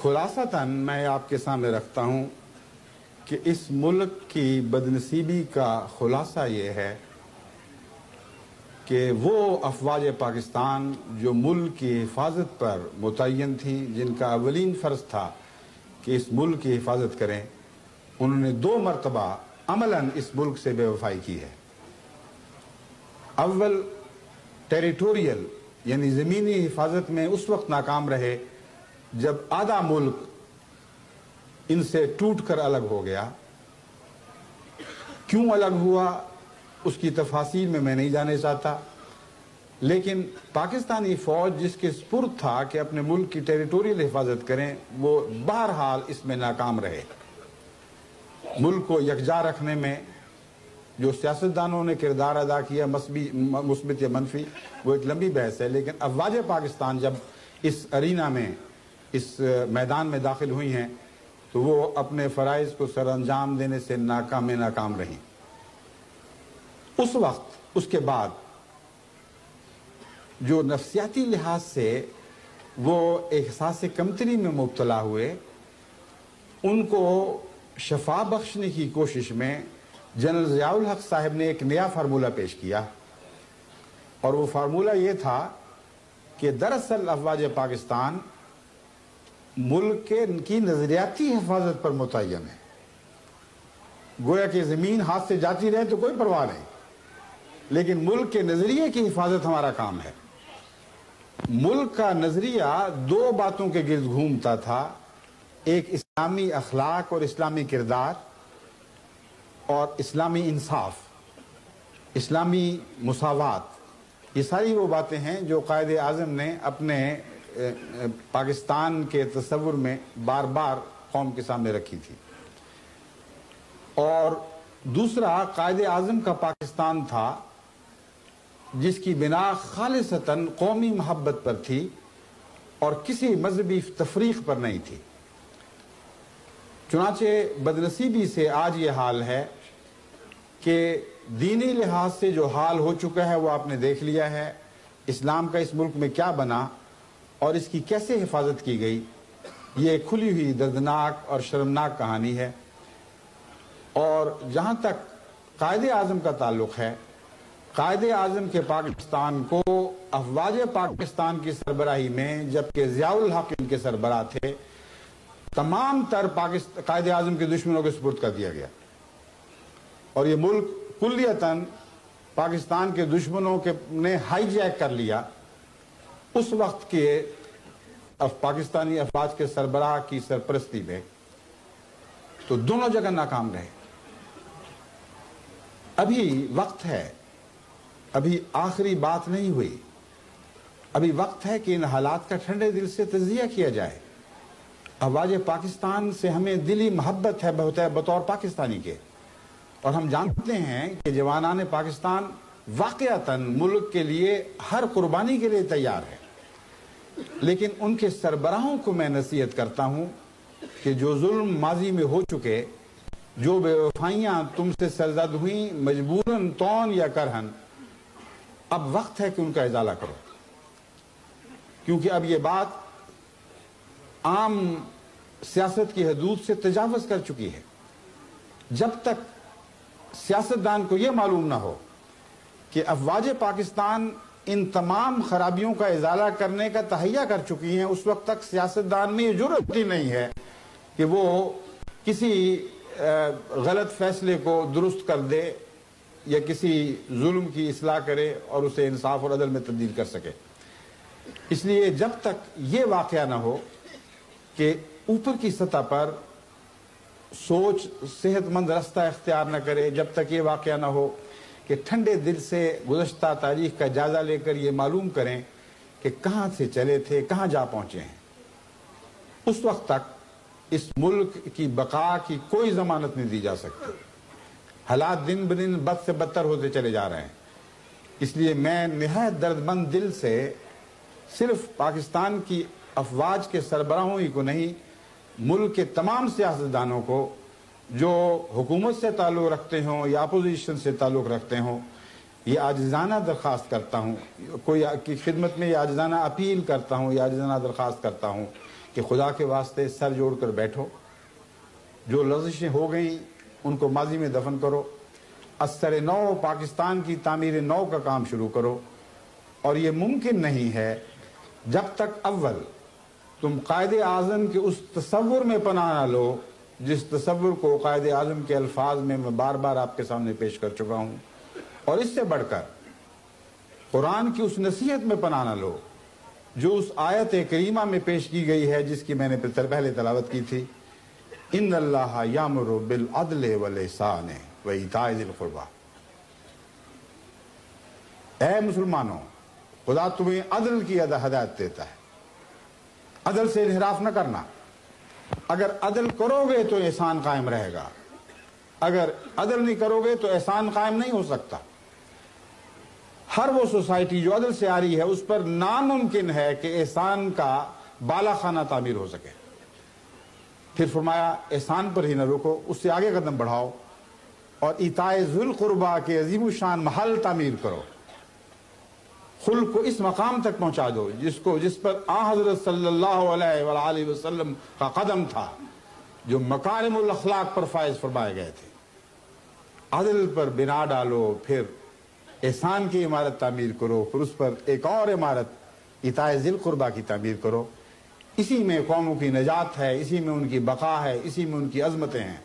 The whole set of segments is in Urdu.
خلاصتاً میں آپ کے سامنے رکھتا ہوں کہ اس ملک کی بدنصیبی کا خلاصہ یہ ہے کہ وہ افواج پاکستان جو ملک کی حفاظت پر متعین تھیں، جن کا اولین فرض تھا کہ اس ملک کی حفاظت کریں، انہوں نے 2 مرتبہ عملاً اس ملک سے بے وفائی کی ہے۔ اول ٹیریٹوریل یعنی زمینی حفاظت میں اس وقت ناکام رہے جب آدھا ملک ان سے ٹوٹ کر الگ ہو گیا۔ کیوں الگ ہوا اس کی تفاصیل میں نہیں جانے چاہتا، لیکن پاکستانی فوج جس کے سپرد تھا کہ اپنے ملک کی ٹیریٹوریل حفاظت کریں، وہ بہرحال اس میں ناکام رہے۔ ملک کو یکجا رکھنے میں جو سیاستدانوں نے کردار ادا کیا، مثبت یا منفی، وہ ایک لمبی بحث ہے، لیکن افواج پاکستان جب اس ارینا میں، اس میدان میں داخل ہوئی ہیں تو وہ اپنے فرائض کو سر انجام دینے سے ناکام رہیں۔ اس وقت، اس کے بعد جو نفسیاتی لحاظ سے وہ احساس کمتری میں مبتلا ہوئے، ان کو شفا بخشنے کی کوشش میں جنرل ضیاء الحق صاحب نے ایک نیا فارمولہ پیش کیا، اور وہ فارمولہ یہ تھا کہ دراصل افواج پاکستان ملک کی نظریاتی حفاظت پر متعین ہے۔ گویا کہ زمین ہاتھ سے جاتی رہے تو کوئی پرواہ نہیں، لیکن ملک کے نظریے کی حفاظت ہمارا کام ہے۔ ملک کا نظریہ 2 باتوں کے گرد گھومتا تھا، ایک اسلامی اخلاق اور اسلامی کردار، اور اسلامی انصاف، اسلامی مساوات۔ یہ ساری وہ باتیں ہیں جو قائد اعظم نے اپنے پاکستان کے تصور میں بار بار قوم کے سامنے رکھی تھی۔ اور دوسرا، قائد اعظم کا پاکستان تھا جس کی بنا خالصتاً قومی محبت پر تھی اور کسی مذہبی تفریق پر نہیں تھی۔ چنانچہ بدنصیبی سے آج یہ حال ہے کہ دینی لحاظ سے جو حال ہو چکا ہے وہ آپ نے دیکھ لیا ہے، اسلام کا اس ملک میں کیا بنا اور اس کی کیسے حفاظت کی گئی۔ یہ کھلی ہوئی دردناک اور شرمناک کہانی ہے۔ اور جہاں تک قائد اعظم کا تعلق ہے، قائد اعظم کے پاکستان کو افواج پاکستان کی سربراہی میں، جبکہ ضیاء الحق ان کے سربراہ تھے، تمام تر قائد اعظم کے دشمنوں کے سپرد کر دیا گیا، اور یہ ملک کلیتاً پاکستان کے دشمنوں نے ہائی جیک کر لیا۔ اس وقت کے پاکستانی افواج کے سربراہ کی سرپرستی میں، تو دونوں جگہ ناکام رہے۔ ابھی وقت ہے، ابھی آخری بات نہیں ہوئی، ابھی وقت ہے کہ ان حالات کا ٹھنڈے دل سے تجزیہ کیا جائے۔ افواج پاکستان سے ہمیں دلی محبت ہے بطور پاکستانی کے، اور ہم جانتے ہیں کہ جوانان پاکستان واقعتاً ملک کے لیے ہر قربانی کے لیے تیار ہے، لیکن ان کے سربراہوں کو میں نصیحت کرتا ہوں کہ جو ظلم ماضی میں ہو چکے، جو بے وفائیاں تم سے سرزد ہوئیں مجبوراً طون یا کرہن، اب وقت ہے کہ ان کا ازالہ کرو، کیونکہ اب یہ بات عام سیاست کی حدود سے تجاوز کر چکی ہے۔ جب تک سیاستدان کو یہ معلوم نہ ہو کہ افواج پاکستان ان تمام خرابیوں کا ازالہ کرنے کا تہیہ کر چکی ہیں، اس وقت تک سیاستدان میں یہ جرأت ہی نہیں ہے کہ وہ کسی غلط فیصلے کو درست کر دے یا کسی ظلم کی اصلاح کرے اور اسے انصاف اور عدل میں تبدیل کر سکے۔ اس لیے جب تک یہ واقعہ نہ ہو کہ اوپر کی سطح پر سوچ صحت مند رستہ اختیار نہ کرے، جب تک یہ واقعہ نہ ہو کہ ٹھنڈے دل سے گزشتہ تاریخ کا جائزہ لے کر یہ معلوم کریں کہ کہاں سے چلے تھے، کہاں جا پہنچے ہیں، اس وقت تک اس ملک کی بقا کی کوئی ضمانت نہیں دی جا سکتی۔ حالات دن بدن بد سے بدتر ہوتے چلے جا رہے ہیں۔ اس لیے میں نہایت درد مند دل سے صرف پاکستان کی افواج کے سربراہوں ہی کو نہیں، ملک کے تمام سیاستدانوں کو جو حکومت سے تعلق رکھتے ہوں یا اپوزیشن سے تعلق رکھتے ہوں، یہ عاجزانہ درخواست کرتا ہوں، کوئی کی خدمت میں یہ عاجزانہ اپیل کرتا ہوں، یہ عاجزانہ درخواست کرتا ہوں کہ خدا کے واسطے سر جوڑ کر بیٹھو، جو لغزشیں ہو گئیں ان کو ماضی میں دفن کرو، اثر نو پاکستان کی تعمیر نو کا کام شروع کرو۔ اور یہ ممکن نہیں ہے جب تک اول تم قائد اعظم کے اس تصور میں پناہ نہ لو جس تصور کو قائد اعظم کے الفاظ میں بار بار آپ کے سامنے پیش کر چکا ہوں، اور اس سے بڑھ کر قرآن کی اس نصیحت میں پناہ نہ لو جو اس آیت کریمہ میں پیش کی گئی ہے جس کی میں نے پہلے تلاوت کی تھی، ان اللہ یامر بالعدل والاحسان وایتاء ذی القربی۔ اے مسلمانوں، خدا تمہیں عدل کی ہدایت دیتا ہے، عدل سے انحراف نہ کرنا۔ اگر عدل کرو گے تو احسان قائم رہے گا، اگر عدل نہیں کرو گے تو احسان قائم نہیں ہو سکتا۔ ہر وہ سوسائٹی جو عدل سے آ رہی ہے اس پر ناممکن ہے کہ احسان کا بالا خانہ تعمیر ہو سکے۔ پھر فرمایا احسان پر ہی نہ رکو، اس سے آگے قدم بڑھاؤ اور ایتاء ذی القربی کے عظیم الشان محل تعمیر کرو، خلق کو اس مقام تک پہنچا دو جس پر حضرت صلی اللہ علیہ وآلہ وسلم کا قدم تھا، جو مکارم الاخلاق پر فائز فرمائے گئے تھے۔ عدل پر بنا ڈالو، پھر احسان کی عمارت تعمیر کرو، پھر اس پر ایک اور عمارت ایتاء ذی القربی کی تعمیر کرو۔ اسی میں قوموں کی نجات ہے، اسی میں ان کی بقا ہے، اسی میں ان کی عظمتیں ہیں۔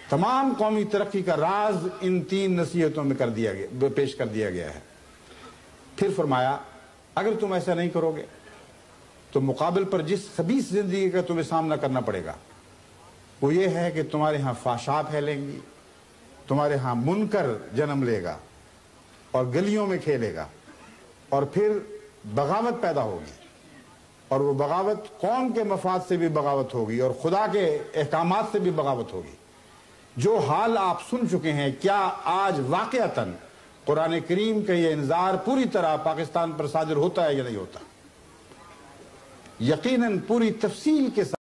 تمام قومی ترقی کا راز ان تین نصیحتوں میں پیش کر دیا گیا ہے۔ پھر فرمایا اگر تم ایسا نہیں کرو گے تو مقابل پر جس خبیث زندگی کا تمہیں سامنا کرنا پڑے گا وہ یہ ہے کہ تمہارے ہاں فحشاء پھیلیں گی، تمہارے ہاں منکر جنم لے گا اور گلیوں میں کھیلے گا، اور پھر بغاوت پیدا ہوگی، اور وہ بغاوت قوم کے مفاد سے بھی بغاوت ہوگی اور خدا کے احکامات سے بھی بغاوت ہوگی۔ جو حال آپ سن چکے ہیں، کیا آج واقعتاً قرآن کریم کا یہ انذار پوری طرح پاکستان پر صادر ہوتا ہے یا نہیں ہوتا؟ یقیناً پوری تفصیل کے ساتھ